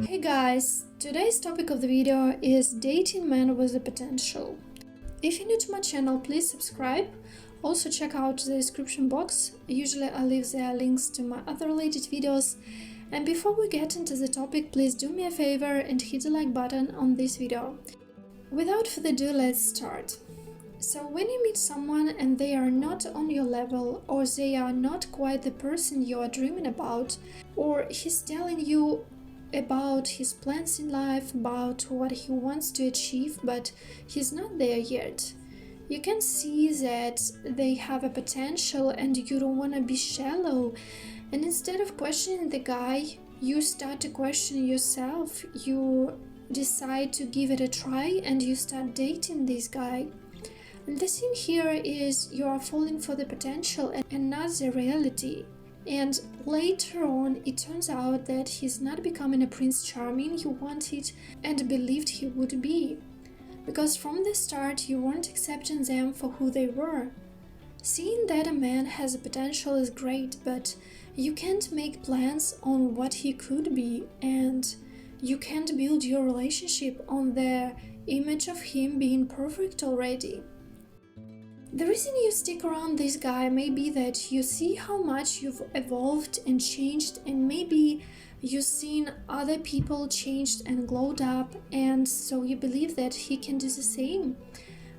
Hey guys, today's topic of the video is dating men with the potential. If you're new to my channel, please subscribe. Also check out the description box. Usually I leave there links to my other related videos. And before we get into the topic, please do me a favor and hit the like button on this video. Without further ado, let's start. So when you meet someone and they are not on your level, or they are not quite the person you are dreaming about, or he's telling you about his plans in life, about what he wants to achieve, but he's not there yet, you can see that they have a potential and you don't want to be shallow. And instead of questioning the guy, you start to question yourself. You decide to give it a try and you start dating this guy. And the thing here is you are falling for the potential and not the reality. And later on, it turns out that he's not becoming a Prince Charming you wanted and believed he would be. Because from the start, you weren't accepting them for who they were. Seeing that a man has a potential is great, but you can't make plans on what he could be, and you can't build your relationship on the image of him being perfect already. The reason you stick around this guy may be that you see how much you've evolved and changed, and maybe you've seen other people changed and glowed up, and so you believe that he can do the same.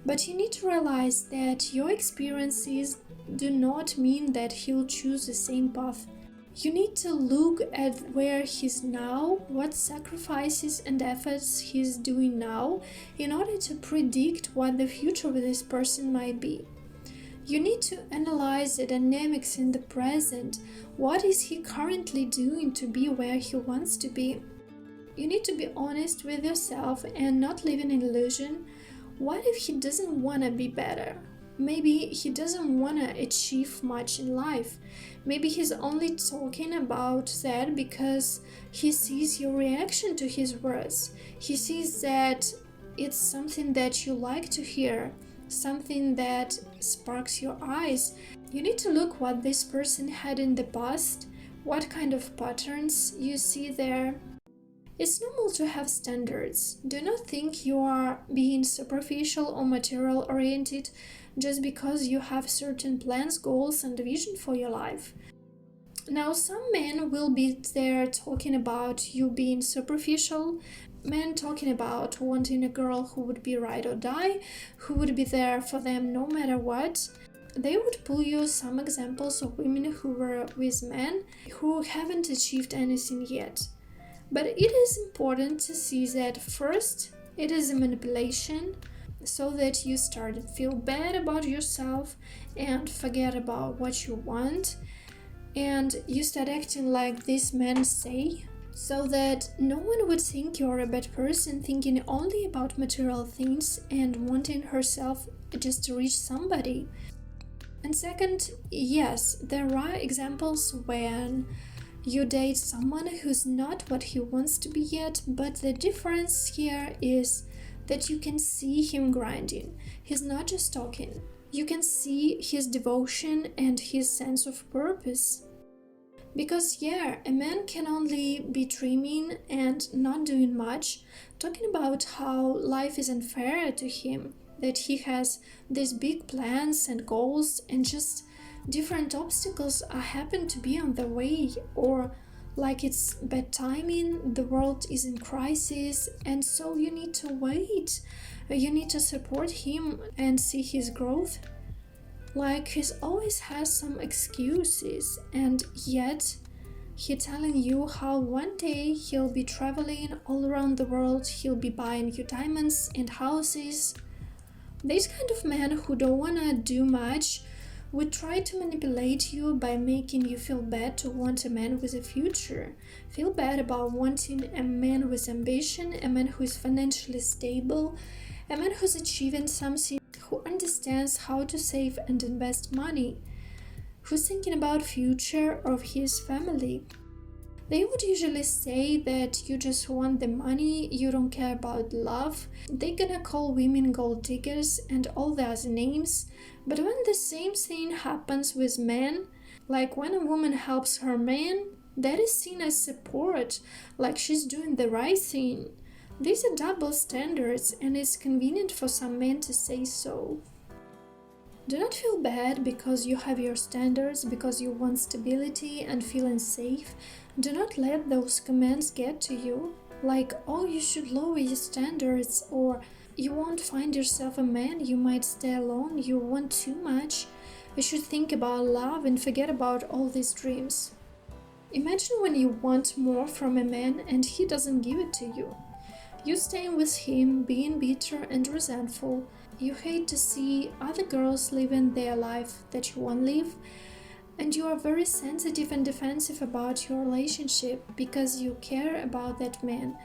But you need to realize that your experiences do not mean that he'll choose the same path. You need to look at where he's now, what sacrifices and efforts he's doing now, in order to predict what the future with this person might be. You need to analyze the dynamics in the present. What is he currently doing to be where he wants to be? You need to be honest with yourself and not live in an illusion. What if he doesn't want to be better? Maybe he doesn't want to achieve much in life. Maybe he's only talking about that because he sees your reaction to his words. He sees that it's something that you like to hear, something that sparks your eyes. You need to look what this person had in the past, what kind of patterns you see there. It's normal to have standards. Do not think you are being superficial or material oriented just because you have certain plans, goals, and vision for your life. Now, some men will be there talking about you being superficial, men talking about wanting a girl who would be ride or die, who would be there for them no matter what. They would pull you some examples of women who were with men who haven't achieved anything yet. But it is important to see that first, it is a manipulation, so that you start to feel bad about yourself and forget about what you want, and you start acting like these men say, so that no one would think you're a bad person, thinking only about material things and wanting herself just to reach somebody. And second, yes, there are examples when you date someone who's not what he wants to be yet, but the difference here is that you can see him grinding. He's not just talking. You can see his devotion and his sense of purpose. Because a man can only be dreaming and not doing much, talking about how life is unfair to him, that he has these big plans and goals and just different obstacles happen to be on the way, or like it's bad timing, the world is in crisis, and so you need to wait. You need to support him and see his growth. Like he always has some excuses, and yet he's telling you how one day he'll be traveling all around the world, he'll be buying you diamonds and houses. These kind of men who don't wanna do much would try to manipulate you by making you feel bad to want a man with a future. Feel bad about wanting a man with ambition, a man who is financially stable, a man who's achieving something, who understands how to save and invest money, who's thinking about future of his family. They would usually say that you just want the money, you don't care about love. They're gonna call women gold diggers and all the other names. But when the same thing happens with men, like when a woman helps her man, That is seen as support, like she's doing the right thing. These are double standards, and it's convenient for some men to say so. Do not feel bad because you have your standards, because you want stability and feeling safe. Do not let those comments get to you. Like, oh, you should lower your standards, or you won't find yourself a man, you might stay alone, you want too much. You should think about love and forget about all these dreams. Imagine when you want more from a man and he doesn't give it to you. You staying with him, being bitter and resentful. You hate to see other girls living their life that you won't live, and you are very sensitive and defensive about your relationship because you care about that man,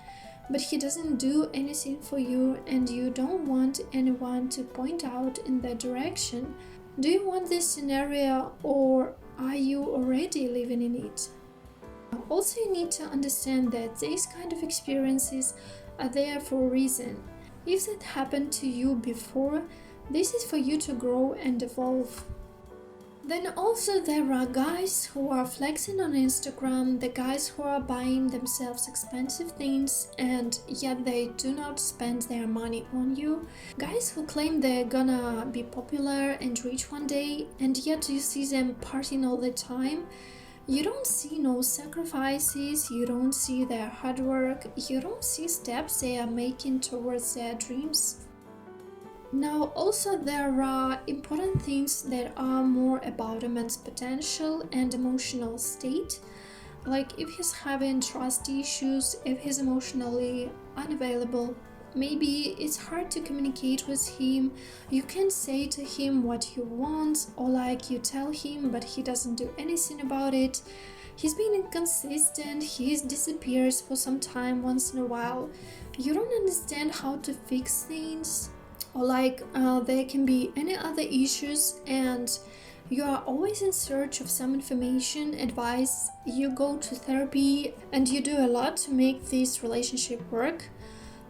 but he doesn't do anything for you and you don't want anyone to point out in that direction. Do you want this scenario, or are you already living in it? Also, you need to understand that these kind of experiences are there for a reason. If that happened to you before, this is for you to grow and evolve. Then also there are guys who are flexing on Instagram, the guys who are buying themselves expensive things and yet they do not spend their money on you. Guys who claim they're gonna be popular and rich one day and yet you see them partying all the time. You don't see no sacrifices, you don't see their hard work, you don't see steps they are making towards their dreams. Now also there are important things that are more about a man's potential and emotional state. Like if he's having trust issues, if he's emotionally unavailable, maybe it's hard to communicate with him, you can say to him what you want, or like you tell him but he doesn't do anything about it. He's being inconsistent, he disappears for some time once in a while. You don't understand how to fix things, or like there can be any other issues and you are always in search of some information, advice, you go to therapy and you do a lot to make this relationship work,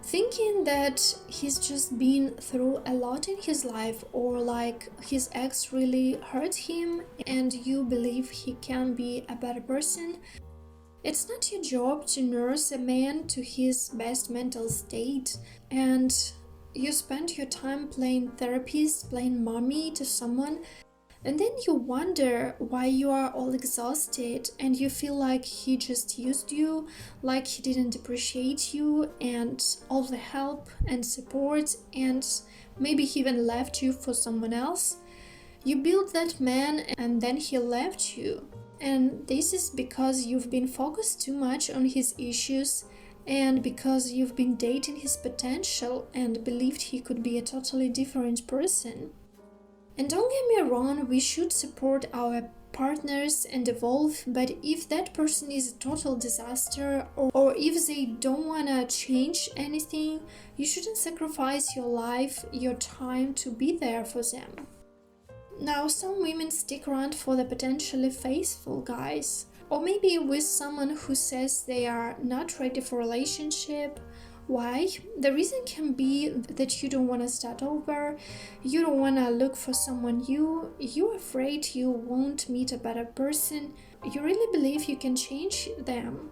thinking that he's just been through a lot in his life, or like his ex really hurt him and you believe he can be a better person. It's not your job to nurse a man to his best mental state, and you spend your time playing therapist, playing mommy to someone, and then you wonder why you are all exhausted and you feel like he just used you, like he didn't appreciate you and all the help and support, and maybe he even left you for someone else. You built that man and then he left you. And this is because you've been focused too much on his issues and because you've been dating his potential and believed he could be a totally different person. And don't get me wrong, we should support our partners and evolve, but if that person is a total disaster or if they don't want to change anything, you shouldn't sacrifice your life, your time to be there for them. Now, some women stick around for the potentially faithful guys, or maybe with someone who says they are not ready for a relationship. Why? The reason can be that you don't want to start over, you don't want to look for someone new, you're afraid you won't meet a better person, you really believe you can change them.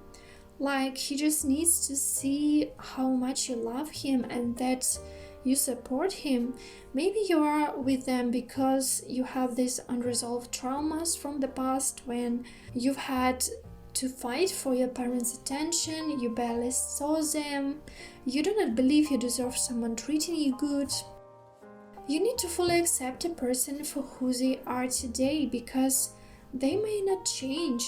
Like he just needs to see how much you love him and that you support him. Maybe you are with them because you have these unresolved traumas from the past when you've had to fight for your parents' attention, you barely saw them, you do not believe you deserve someone treating you good. You need to fully accept a person for who they are today because they may not change.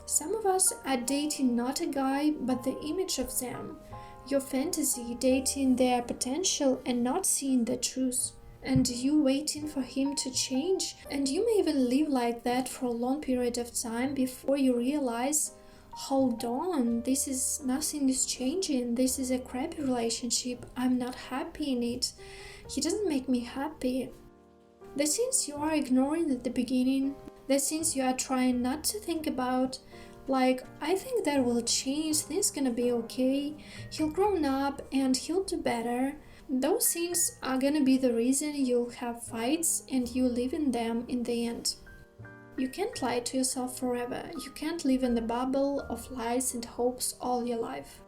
Some of us are dating not a guy but the image of them, your fantasy, dating their potential and not seeing the truth. And you waiting for him to change, and you may even live like that for a long period of time before you realize, hold on, nothing is changing, this is a crappy relationship, I'm not happy in it, he doesn't make me happy. The things you are ignoring at the beginning, the things you are trying not to think about, like, I think that will change, things gonna be okay, he'll grow up and he'll do better. Those things are gonna be the reason you'll have fights and you live in them in the end. You can't lie to yourself forever. You can't live in the bubble of lies and hopes all your life.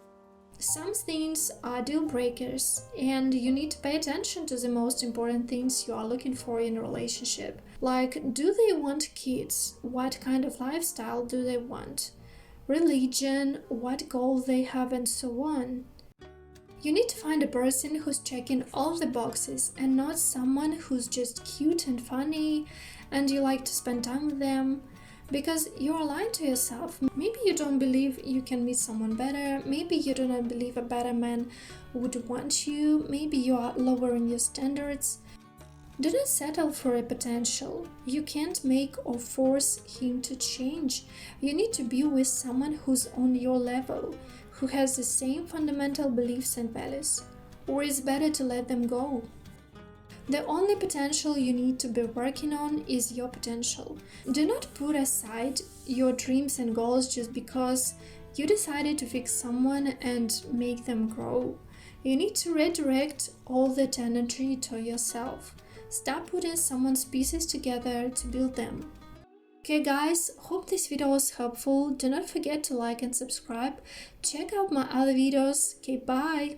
Some things are deal breakers, and you need to pay attention to the most important things you are looking for in a relationship. Like, do they want kids? What kind of lifestyle do they want? Religion, what goal they have, and so on. You need to find a person who's checking all the boxes and not someone who's just cute and funny and you like to spend time with them. Because you're lying to yourself. Maybe you don't believe you can meet someone better. Maybe you do not believe a better man would want you. Maybe you are lowering your standards. Do not settle for a potential. You can't make or force him to change. You need to be with someone who's on your level, who has the same fundamental beliefs and values. Or it's better to let them go. The only potential you need to be working on is your potential. Do not put aside your dreams and goals just because you decided to fix someone and make them grow. You need to redirect all that energy to yourself. Stop putting someone's pieces together to build them. Okay guys, hope this video was helpful. Do not forget to like and subscribe. Check out my other videos. Okay, bye!